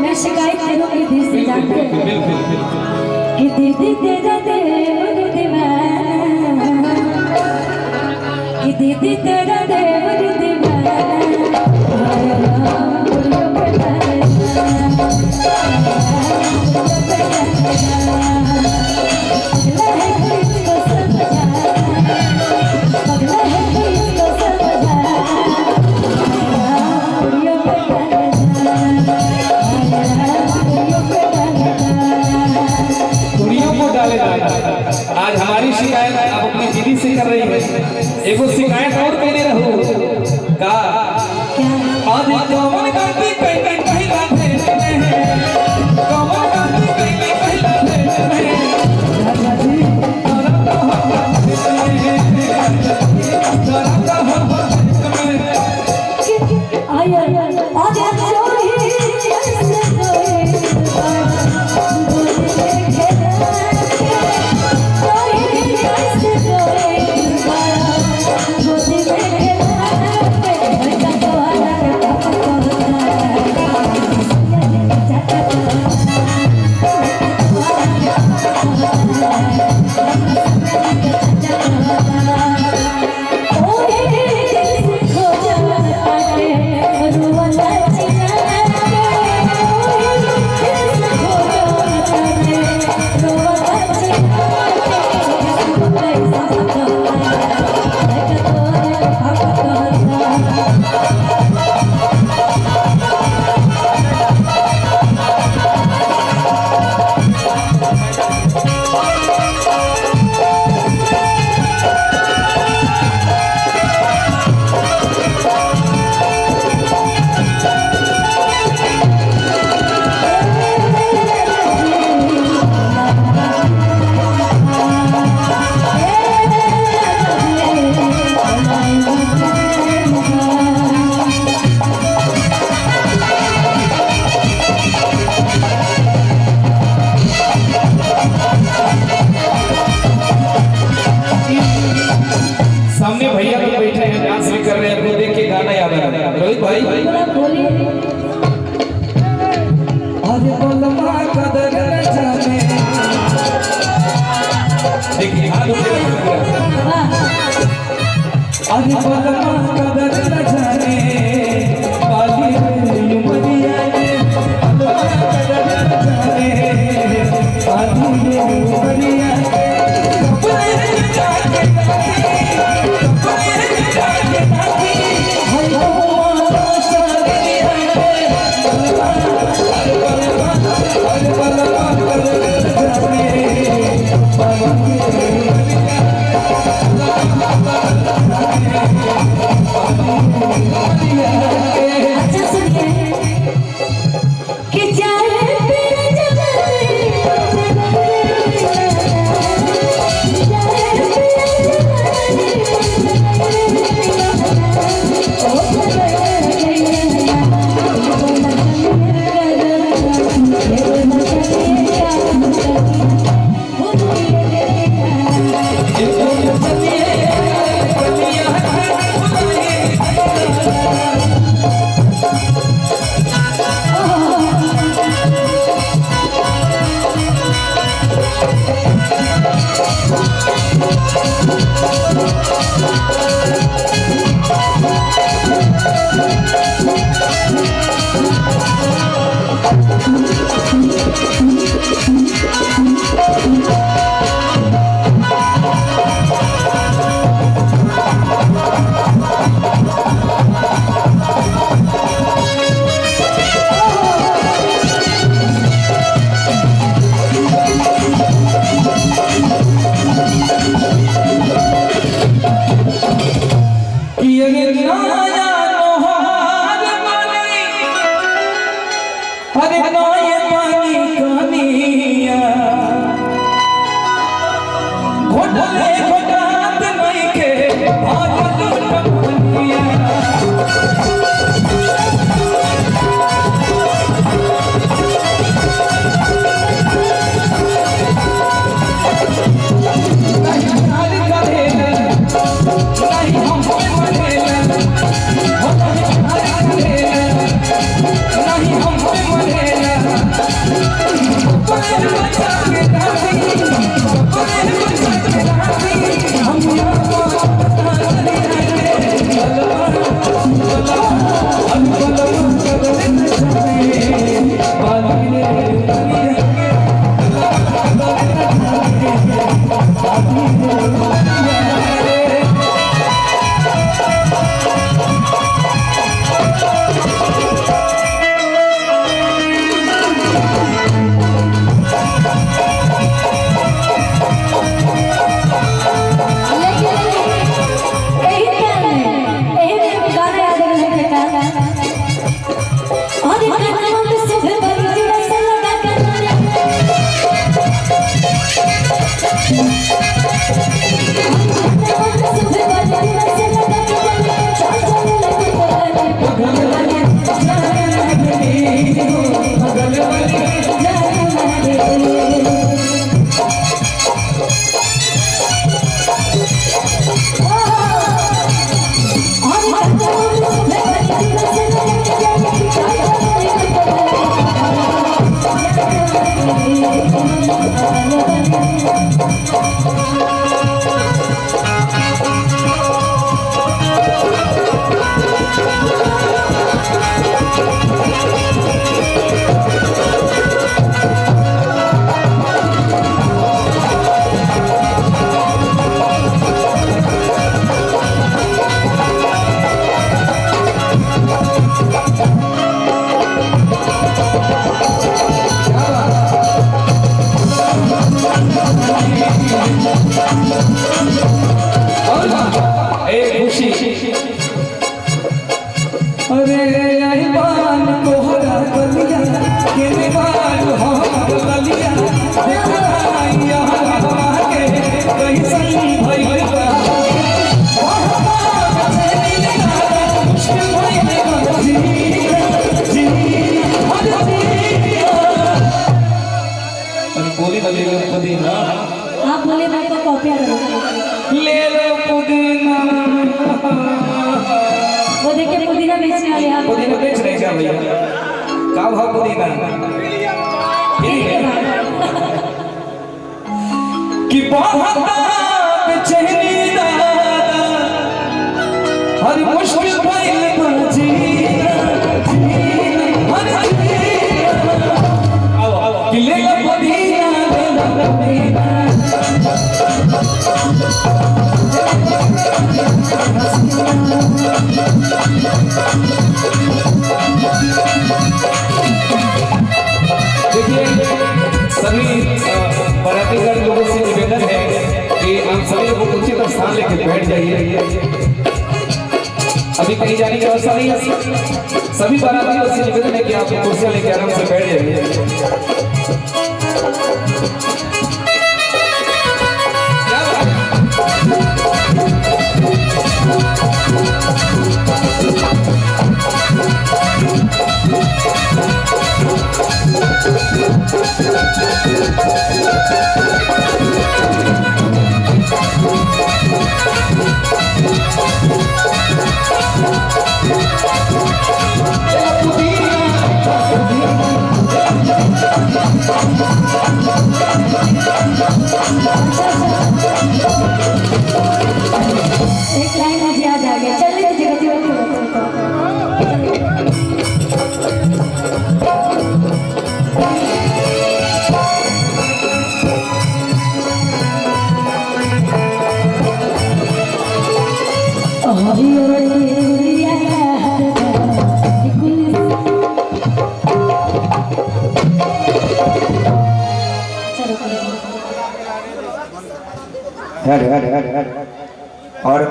मैं शिकायत करूंगी दिल से जानते हैं कि दीदी तेरा देवर दीवाना, कि दीदी तेरा देवर दीवाना, आज हमारी शिकायत आप अपनी दीदी से कर रही है। एगो शिकायत और कहने रहो का आज कौन गलती कइले पहिला भेट में, कौन गलती कइले पहिला भेट में, राजा जी तोरा सामने भैया लोग बैठे हैं, डांस भी कर रहे हैं, उनको देख के गाना याद आ रहा है। रोहित भाई अरे बोलमा कदर न जाने, देखिए हाथ उठे, अरे बोलमा कदर न जाने, बाली उमरिया ने बोलमा कदर न जाने, बाली उमरिया नहीं हम अरे आई बान तोहरा बलिया के बान हो बलिया देखा यहाँ हवा के कैसन भई बा मुश्किल भई जी बोली बली पुदीना आप बोले मैं तो कॉपी ले लो पुदीना वो देखिए पुदीना बेचने वाले आप पुदीना बेच रहे क्या भैया का भाव पुदीना कि बहुत बेचैनी दादा हर मुश्किल भइल बाजी कि ले लो पुदीना ले लो पुदीना देखिए सभी बारातीगढ़ लोगों से निवेदन है कि आप सभी लोग उचित स्थान लेकर बैठ जाइए। अभी कहीं जाने की व्यवस्था नहीं है। सभी बारातियों से निवेदन है कि आप कुर्सियां लेकर आराम से बैठ जाइए। एक लाइन मुझे याद आ गया चल रही जगह और